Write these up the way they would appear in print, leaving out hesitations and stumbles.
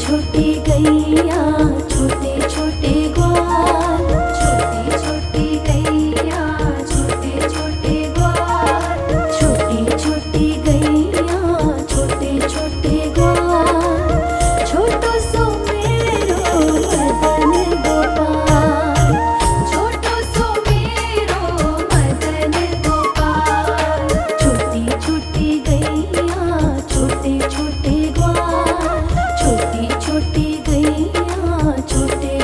छोटी गैया छोटे छोटे ग्वाल, छोटी छोटी गैया छोटे छोटे ग्वाल, छोटी छोटी गैया छोटे छोटे ग्वाल, छोटो सो मेरो मदन गोपाल, छोटो सो मेरो मदन गोपाल, छोटी छोटी गैया छोटे छोटे ग्वाल, छोटी छोटी गैया छोटे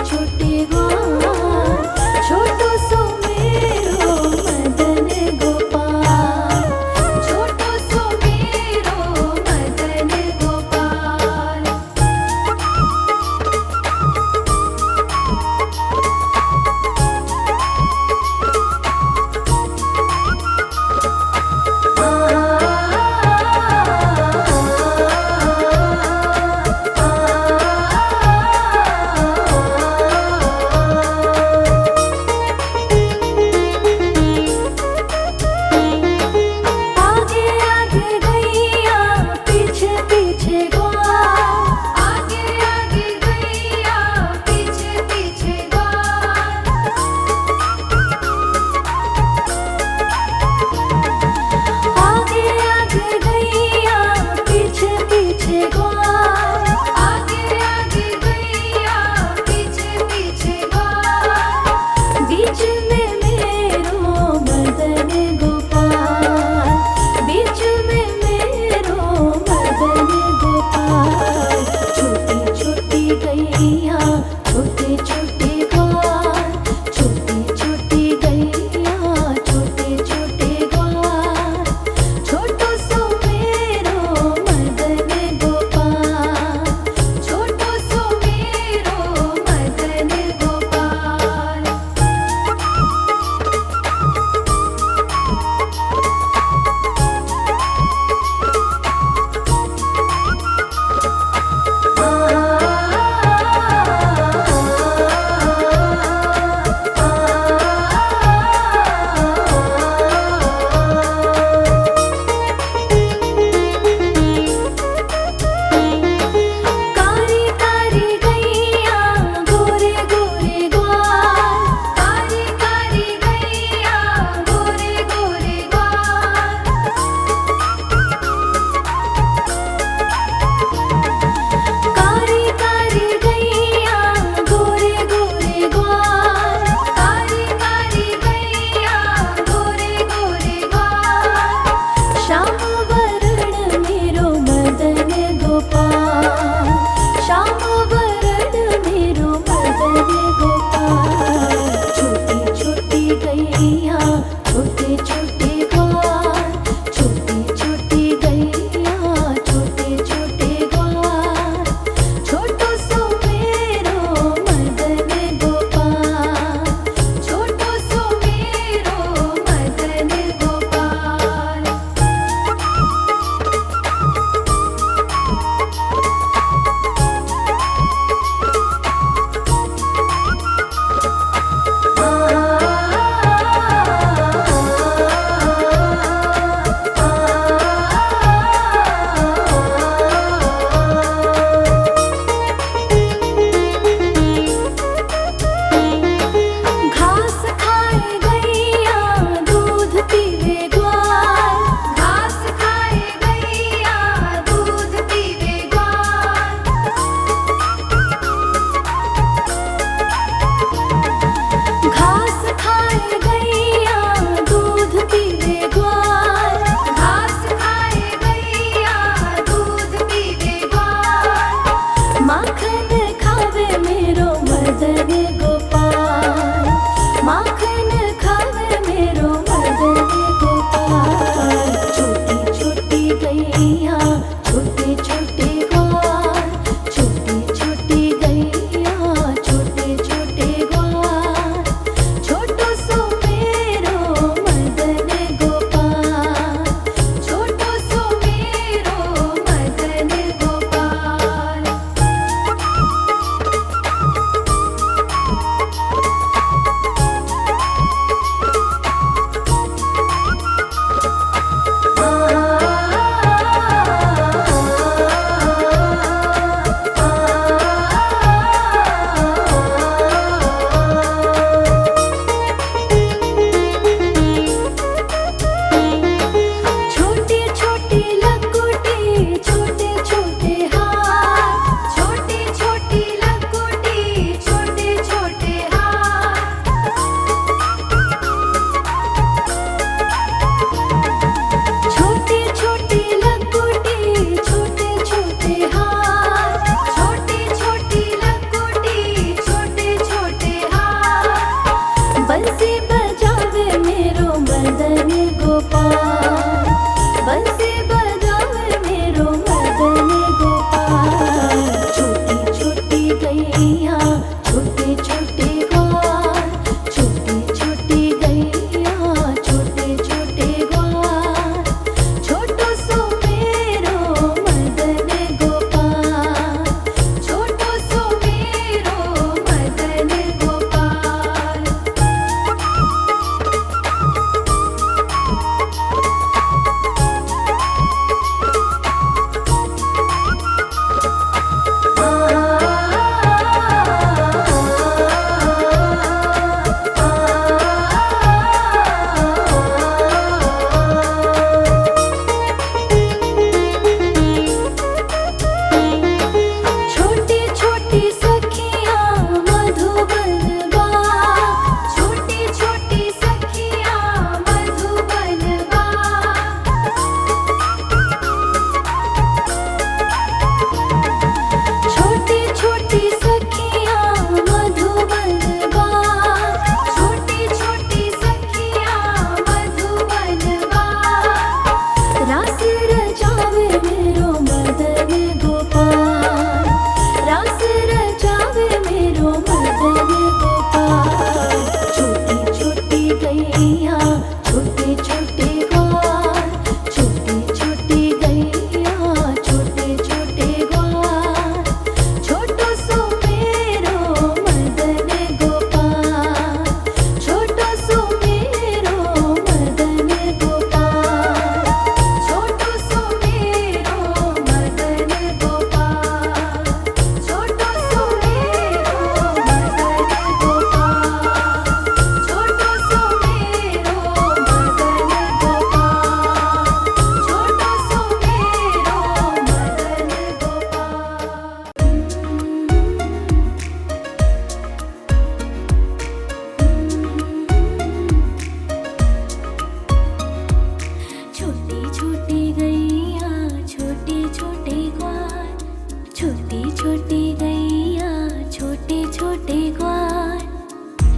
छोटी छोटी गैया छोटे छोटे ग्वाल,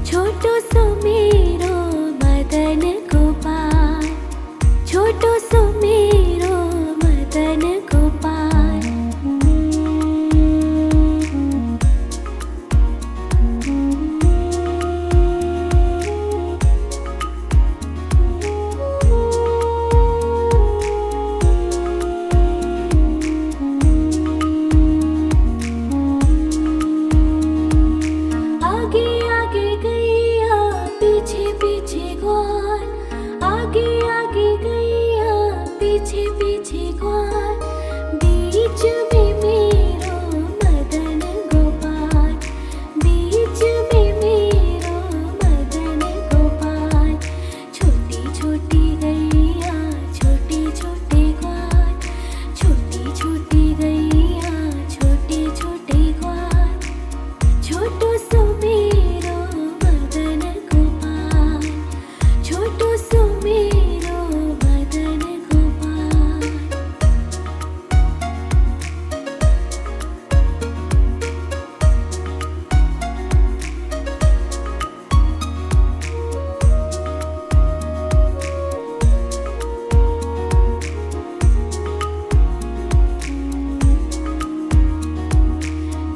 छोटो सो मेरो मदन गोपाल, छोटो सो मेरो मदन गोपाल। आगे आगे गैया पीछे पीछे ग्वाल, आगे आगे गैया पीछे पीछे ग्वाल, बीच में मेरो मदन गोपाल, बीच में मेरो मदन गोपाल। छोटी छोटी गैया छोटे छोटे ग्वाल, छोटी छोटी गैया छोटे छोटे ग्वाल, छोटो सो मेरो मदन गोपाल, छोटो सो मेरो मदन गोपाल।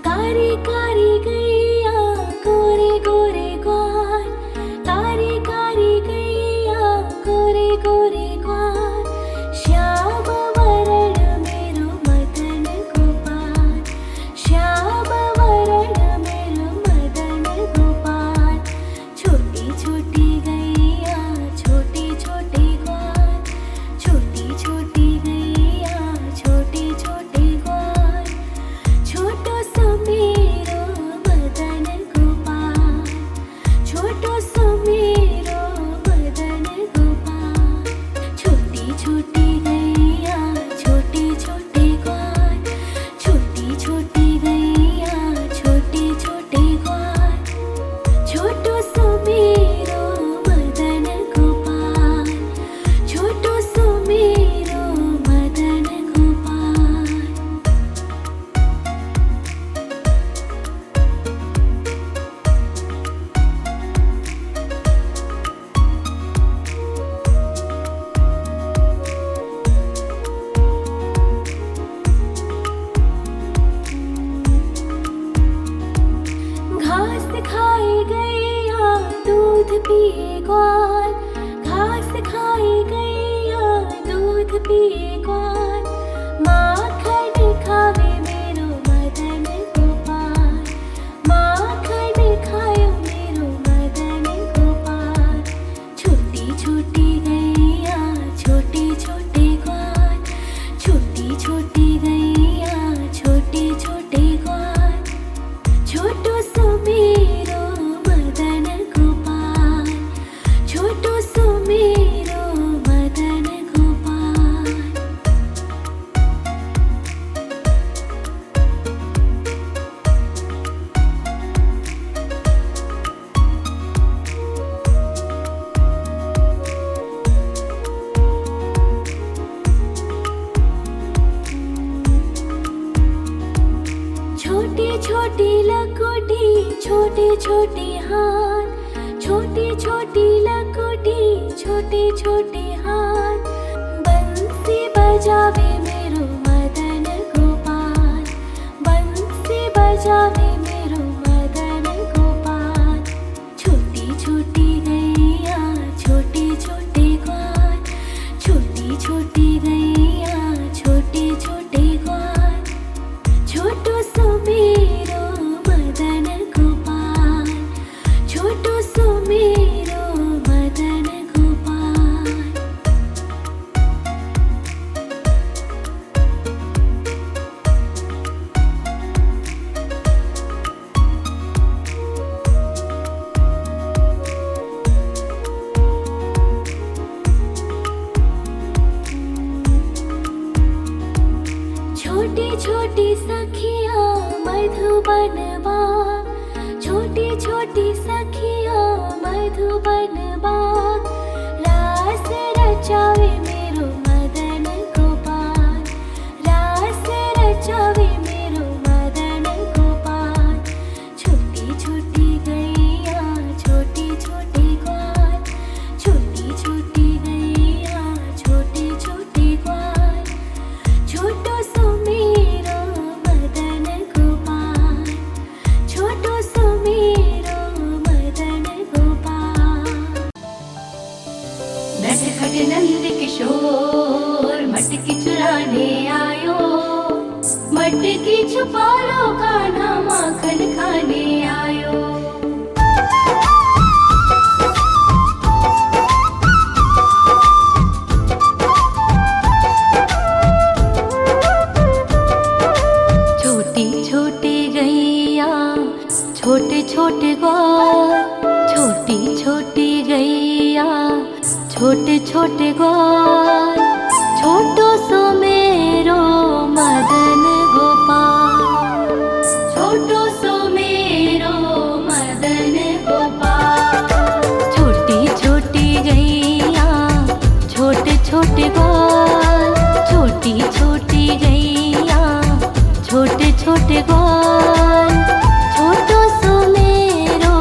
कारी कारी गैया गोरे गोरे ग्वाल, कारी कारी गैया गोरे गोरे ग्वाल, श्याम वरण मेरो मदन गोपाल, श्याम वरण मेरो मदन गोपाल। छोटी छोटी गैया छोटे छोटे ग्वाल, छोटी छोटी गैया छोटे छोटे ग्वाल, छोटो सो मेरो मदन गोपाल, छोटो सो मेरो मदन गोपाल। छोटी छोटी गैया छोटे छोटे ग्वाल, छोटी छोटी गैया छोटे छोटे ग्वाल, छोटो सो मेरो मदन गोपाल, छोटो सो मेरो मदन गोपाल। घास खाए गैया दूध पिए ग्वाल, घास खाए गैया दूध पिए ग्वाल, माखन खावे मेरो मदन गोपाल, माखन खायो मेरो मदन गोपाल। छोटी छोटी गैया छोटे छोटे ग्वाल, छोटी छोटी गैया छोटे छोटे ग्वाल, छोटो सो मेरो मदन गोपाल, छोटो सो मेरो मदन गोपाल। छोटी छोटी लकोटी छोटे छोटे हाथ, छोटी छोटी लकोटी छोटे छोटे हाथ, बंसी बजावे मेरो मदन गोपाल, बंसी बजावे मेरो मदन गोपाल। छोटी छोटी गैया छोटे छोटे ग्वाल, छोटी छोटी गैया छोटे छोटे ग्वाल, छोटो सो मेरो मदन गोपाल, छोटो सो मेरो मदन गोपाल। छोटी छोटी सखिया मधुबन बाग, छोटी छोटी सखिया मधुबन बाग, रास रचावे मेरो मदन गोपाल, रास रचावे मेरो छोटी छोटी गैया छोटे छोटे ग्वाल, छोटी छोटी गैया छोटे छोटे ग्वाल, छोटो सो मेरो मदन गोपाल, छोटो सो मेरो मदन गोपाल। छोटी छोटी गैया छोटे छोटे ग्वाल, छोटी छोटी गैया छोटे छोटे ग्वाल, छोटो सो मेरो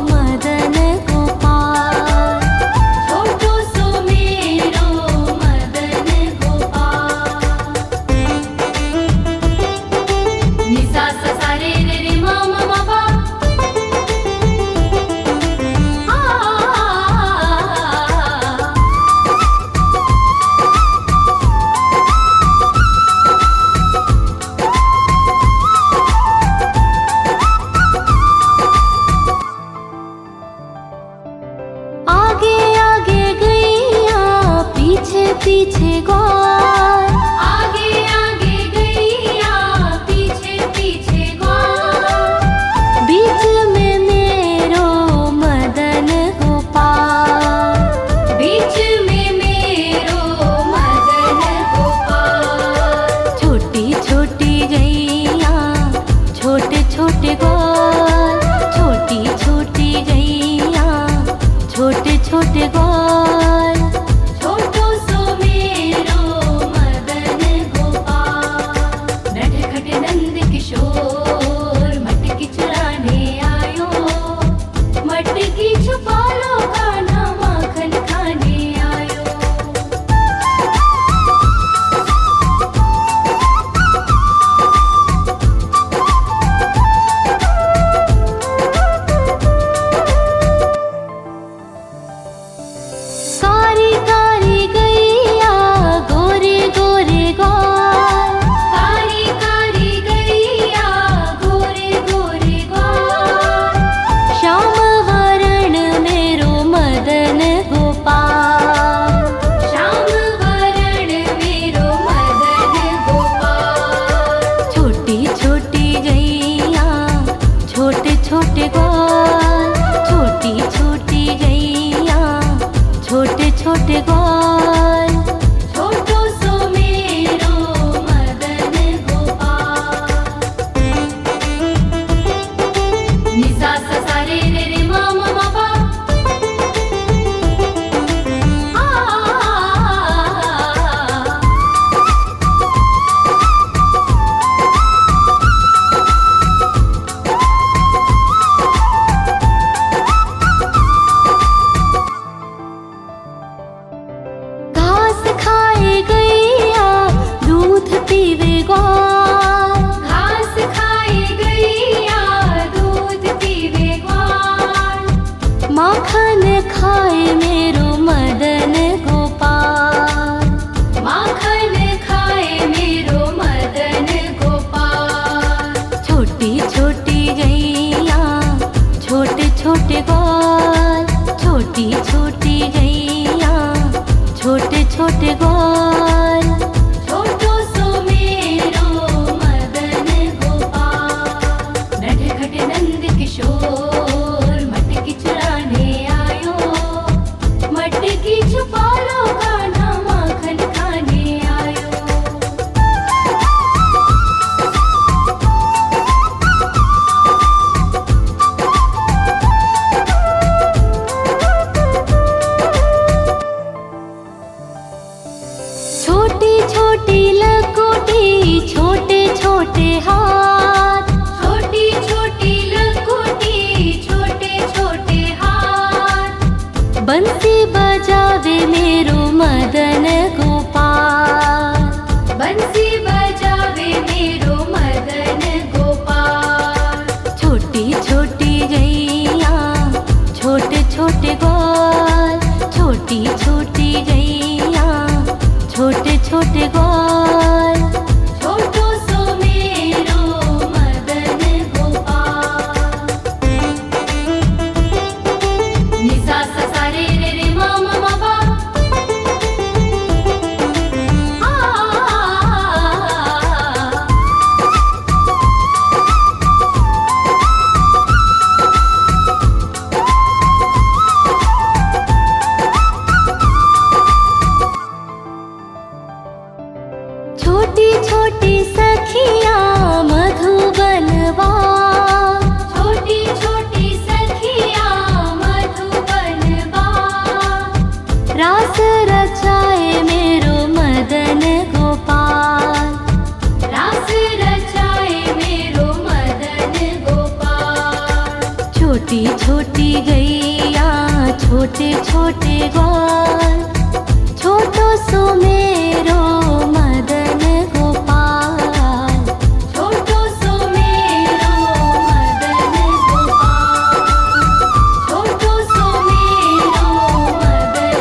मदन गोपाल, छोटो सो मेरो मदन गोपाल। नि सा सा सा रे रे रे मा मा मा पा, आगे आगे गैया पीछे पीछे ग्वाल, आगे आगे गैया पीछे पीछे ग्वाल, बीच में मेरो मदन गोपाल, बीच में मेरो मदन गोपाल। छोटी छोटी गैया छोटे छोटे ग्वाल, छोटी छोटी गैया छोटे छोटे ग्वाल, छोटो सो मेरो मदन गोपाल। नटखट नंद किशोर मटकी चुराने आयो, मटकी छुपा लो कान्हा माखन खाने आयो। कारी कारी गैया गोरे गोरे ग्वाल, कारी कारी गैया गोरे गोरे ग्वाल, श्याम वरण मेरो मदन गोपाल, श्याम वरण मेरो मदन गोपाल। छोटी छोटी गैया छोटे छोटे ग्वाल, छोटी छोटी गैया छोटे छोटे ग्वाल, छोटो सो मेरो मदन गोपाल। नि सा सा सा रे रे रे मा मा मा पा, घास खाए गैया दूध पीवे ग्वाल, घास खाए गैया दूध पीवे ग्वाल, माखन खाए मेरो मदन गोपाल, माखन खाए मेरो मदन गोपाल। छोटी छोटी गैया छोटे छोटे ग्वाल, छोटी छोटी गैया छोटे छोटे ग्वाल, छोटो सो मेरो मदन गोपाल। नटखट नंद किशोर मटकी चुराने आयो, मटकी छुपा लो कान्हा माखन खाने आयो। छोटी छोटी लकोटी छोटे छोटे हाथ, छोटी छोटी लकोटी छोटे छोटे हाथ, बंसी बजावे मेरो मदन गोपाल, बंसी बजावे मेरो मदन गोपाल। छोटी छोटी गैया छोटे छोटे ग्वाल, छोटी छोटी गैया छोटे छोटे ग्वाल, छोटो सो मेरो मदन गोपाल। नि सा सा सा रे रे रे मा मा मा पा, छोटी गैया छोटे छोटे ग्वाल, छोटो सो मेरो मदन गोपाल, छोटो सो मेरो मदन गोपाल, छोटो सो मेरो मदन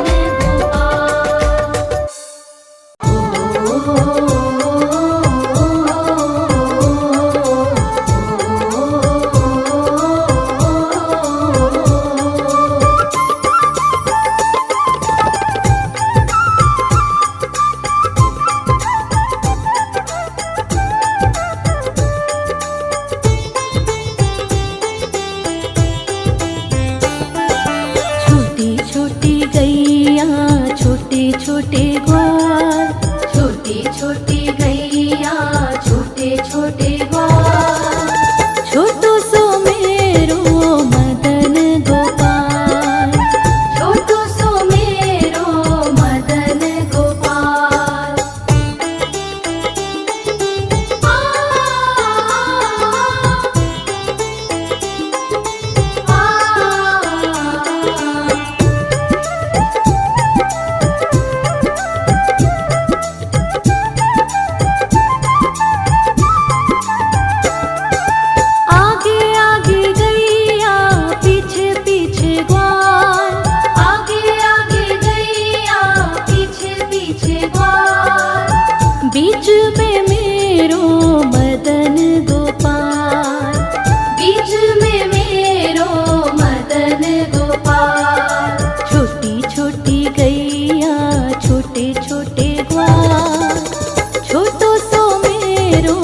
छोटी गैया छोटे छोटे ग्वाल, छोटी छोटी गैया छोटे छोटे ग्वाल, छोटो सो मेरो मदन गोपाल, छोटो सो मेरो मदन गोपाल। आगे आगे गैया पीछे पीछे ग्वाल, आगे आगे गैया पीछे पीछे ग्वाल, बीच में मेरो मदन गोपाल, बीच में मेरो मदन गोपाल। छोटी छोटी गैया छोटे छोटे ग्वाल, छोटो सो मेरो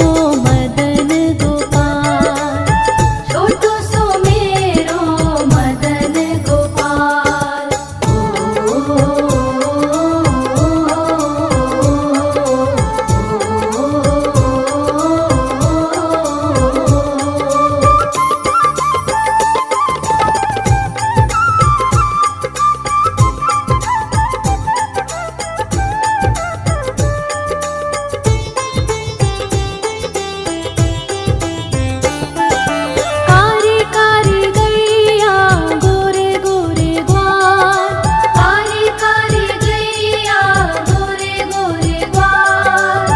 मदन गोपाल, छोटो सो मेरो मदन गोपाल। कारी कारी गैया गोरे गोरे ग्वाल, कारी कारी गैया गोरे गोरे ग्वाल,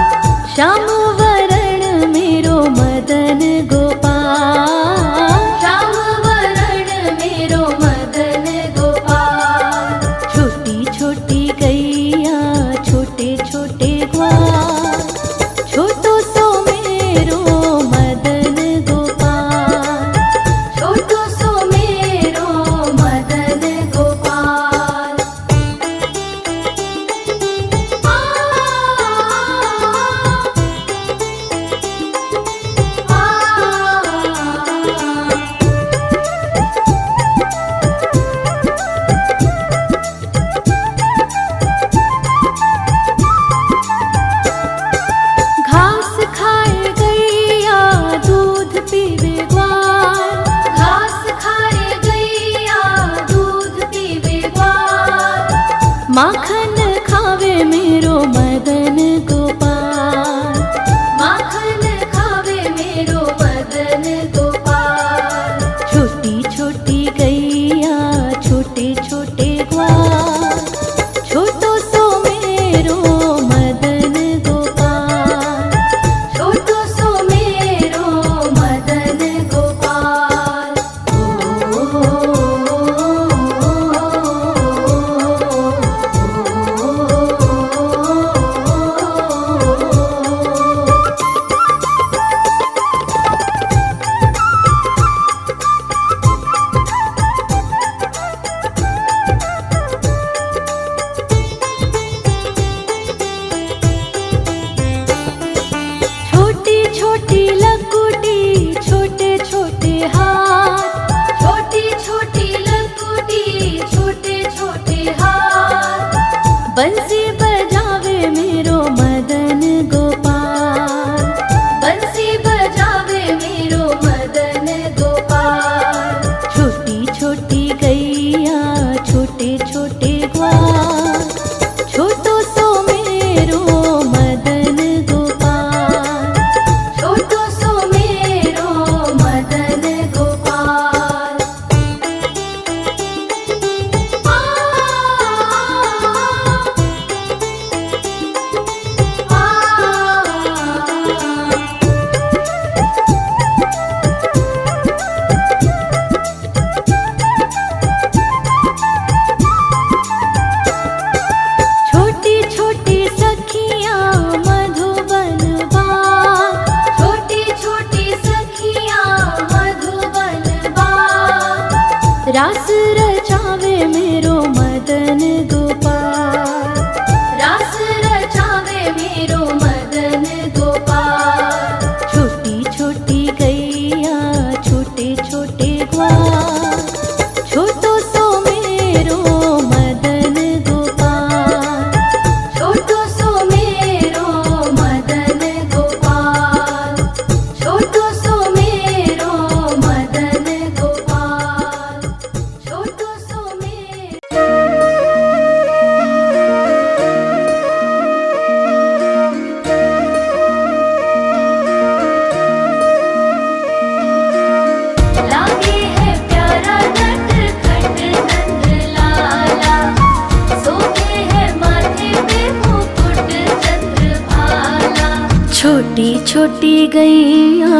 श्याम वरण मेरो मदन गोपाल, श्याम वरण मेरो मदन गोपाल। छोटी छोटी गैया छोटे छोटे ग्वाल, छोटो सो मेरो मदन गोपाल, छोटो सो मेरो मदन गोपाल। घास खाए गैया दूध पीवे ग्वाल, घास खाए गैया दूध पीवे ग्वाल, माखन खावे मेरो मदन गोपाल, माखन खावे मेरो मदन गोपाल। छोटी छोटी गैया छोटे छोटे ग्वाल, छोटो सो मेरो मदन गोपाल, छोटो सो मेरो मदन गोपाल। छोटी छोटी लकुटी छोटे छोटे हाथ, छोटी छोटी लकुटी छोटे छोटे हाथ, बंसी बजावे मेरो मदन गोपाल, बंसी बजावे मेरो मदन गोपाल। छोटी छोटी गैया छोटे छोटे ग्वाल, छोटो सो मेरो मदन गोपाल, छोटो सो मेरो मदन गोपाल। रास रचावे मेरो मदन गोपाल, रास रचावे मेरो मदन गोपाल। छोटी छोटी गैया छोटे छोटे ग्वाल, छोटो सो मेरो मदन गोपाल, छोटो सो मेरो मदन गोपाल, छोटो सो मेरो मदन गोपाल, छोटो सो मेरो। लागे है प्यारा नटखट नंद लाला, सोते है माथे पे मुकुट चंद्रभाला। छोटी छोटी गैया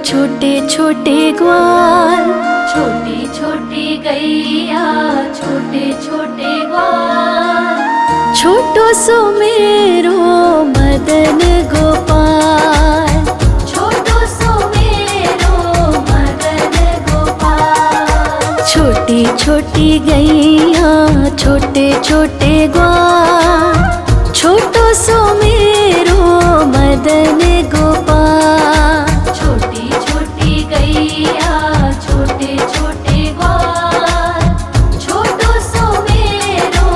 छोटे छोटे ग्वाल, छोटी छोटी गैया छोटे छोटे ग्वाल, छोटो सो मेरो मदन गोपाल, छोटो सो मेरो मदन गोपाल। छोटी छोटी गैया छोटे छोटे ग्वाल, छोटो सो मेरो मदन गोपाल। छोटी छोटी गैया छोटे छोटे ग्वाल, छोटो सो मेरो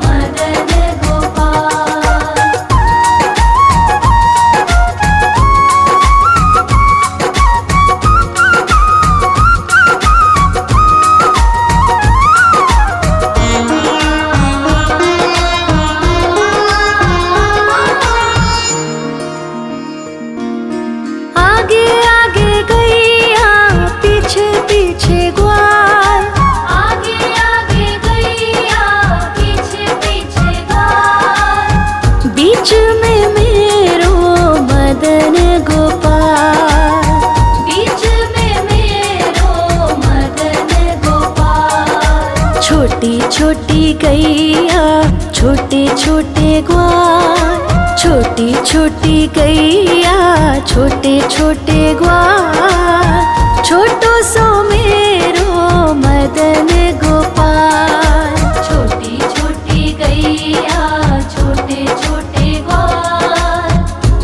मदन गोपाल। आगे आगे गैया पीछे पीछे ग्वाल, आगे आगे गैया पीछे पीछे ग्वाल। बीच में मेरो मदन गोपाल, बीच में मेरो मदन गोपाल। छोटी छोटी गैया छोटे छोटे ग्वाल, छोटी छोटी गैया छोटे छोटे ग्वाल, छोटो सो मेरो मदन गोपाल। छोटी छोटी गैया छोटे छोटे ग्वाल,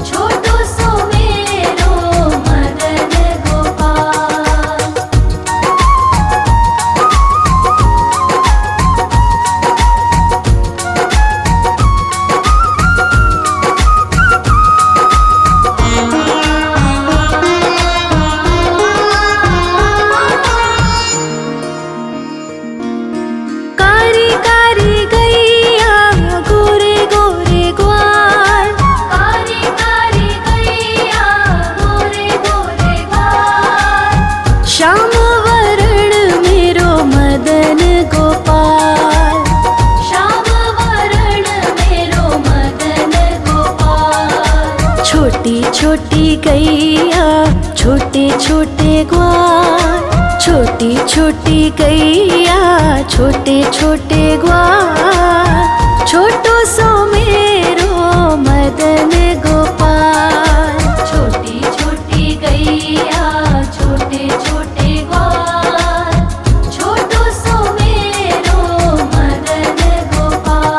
छोटो सो मेरो मदन गोपाल। कारी कारी गैया गोरे गोरे ग्वाल, कारी कारी गैया गोरे गोरे ग्वाल। श्याम वरण मेरो मदन गोपाल, श्याम वरण मेरो मदन गोपाल। छोटी छोटी गैया छोटे छोटे ग्वाल, छोटी छोटी गैया छोटे छोटे ग्वाल, छोटो सो मेरो मदन गोपाल। छोटी छोटी गैया छोटे छोटे ग्वाल, छोटो सो मेरो मदन गोपाल।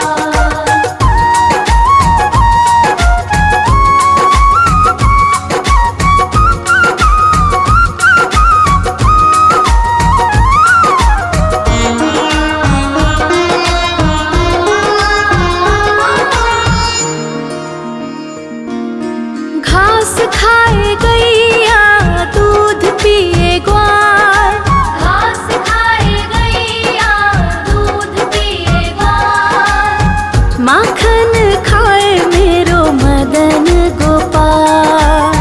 घास खाए गैया दूध पिए ग्वाल, घास खाए गैया दूध पिए ग्वाल। माखन खाए मेरो मदन गोपाल,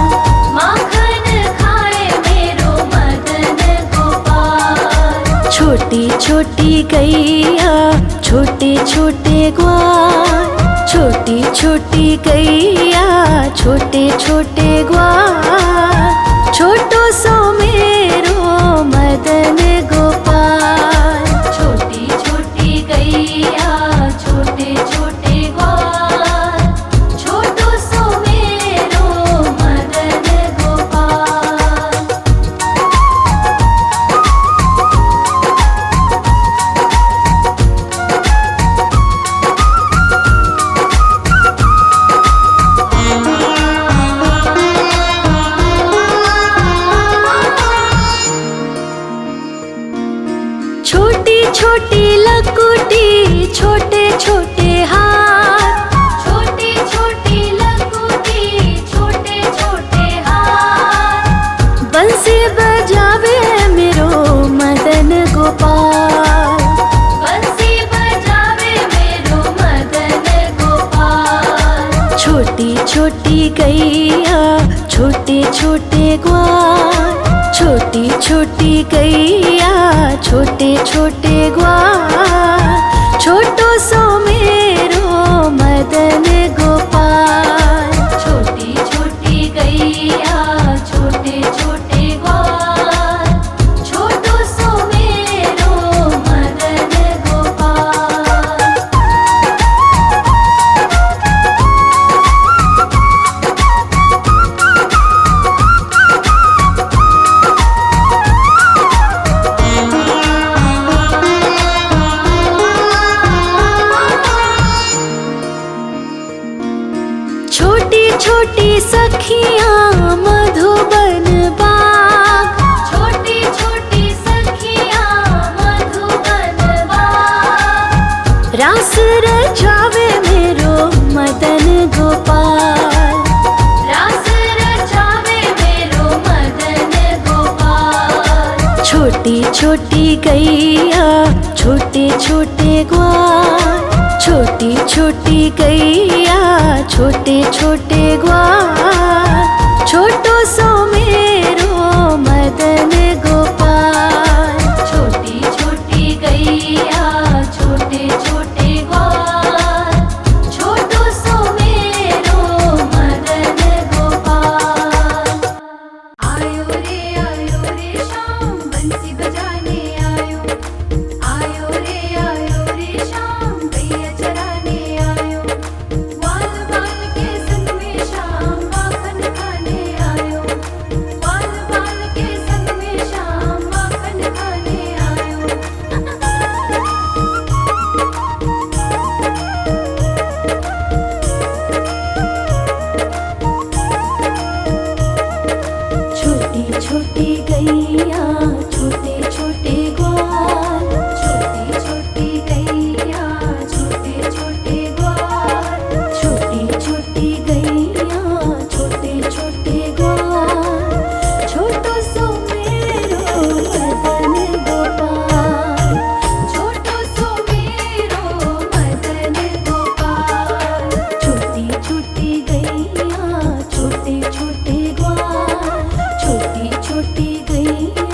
माखन खाए मेरो मदन गोपाल। छोटी छोटी गैया छोटे छोटे ग्वाल, छोटी छोटी गैया छोटे छोटे ग्वाल, छोटो सो मेरो मदन गोपाल। छोटी छोटी गैया छोटे छोटे ग्वाल, छोटो सो मेरो मदन गोपाल। छोटे छोटे हाथ, छोटी छोटी लघुटी छोटे छोटे हाथ, बंसी बजावे मेरो मदन गोपाल, बंसी बजावे मेरो मदन गोपाल। छोटी छोटी गैया छोटे छोटे ग्वाल, छोटी छोटी गैया छोटे छोटे ग्वाल, छोटो सो मेरो मदन गोपाल। छोटी छोटी गैया छोटे छोटे ग्वाल, छोटो सो मेरो मदन गोपाल। छोटी छोटी सखियाँ मधुबन बाग, छोटी छोटी सखियाँ मधुबन बाग, रास रचावे मेरो मदन गोपाल, रास रचावे मेरो मदन गोपाल। छोटी छोटी गैया छोटे छोटे ग्वाल, छोटी छोटी गैया छोटे छोटे ग्वाल, छोटो सो मेरो मदन गोपाल। छोटी छोटी गैया छोटे छोटे ग्वाल, छोटो सो मेरो मदन गोपाल। आयो रे शाम बंसी बजाने आयो, आयो रे शाम गैया चराने आयो, ग्वाल बाल के संग में शाम माखन खाने आयो, ग्वाल बाल के संग में शाम माखन खाने आयो। छोटी छोटी गैया छोटे छोटे ग्वाल, छोटी छोटी गैया छोटे छोटे ग्वाल, छोटी छोटी गैया छोटे छोटे ग्वाल, छोटो सो मेरो मदन गोपाल। छोटो सो मेरो मदन गोपाल। छोटी छोटी गैया छोटे छोटे ग्वाल, छोटी छोटी गैया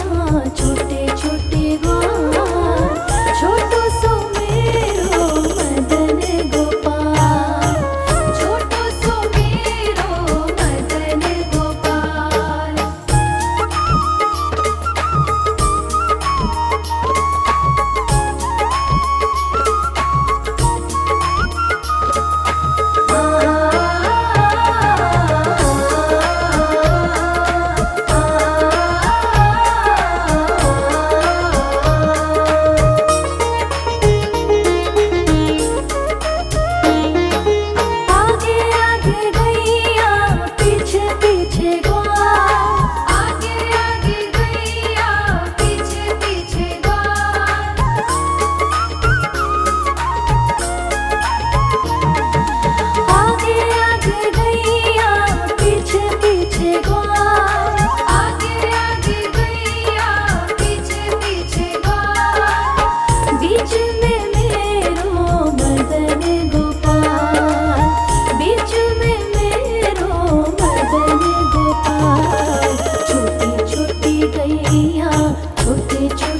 छोटे छोटे ग्वाल, छोटो सो मेरो मदन गोपाल। छोटो सो मेरो मदन गोपाल। आगे आगे गैया पीछे पीछे ग्वाल, आगे आगे गैया पीछे पीछे ग्वाल, आगे आगे गैया पीछे पीछे ग्वाल, आगे आगे गैया पीछे पीछे ग्वाल। बीच में मेरो मदन गोपाल, बीच में मेरो मदन गोपाल। छोटी छोटी गैया छोटे छोटे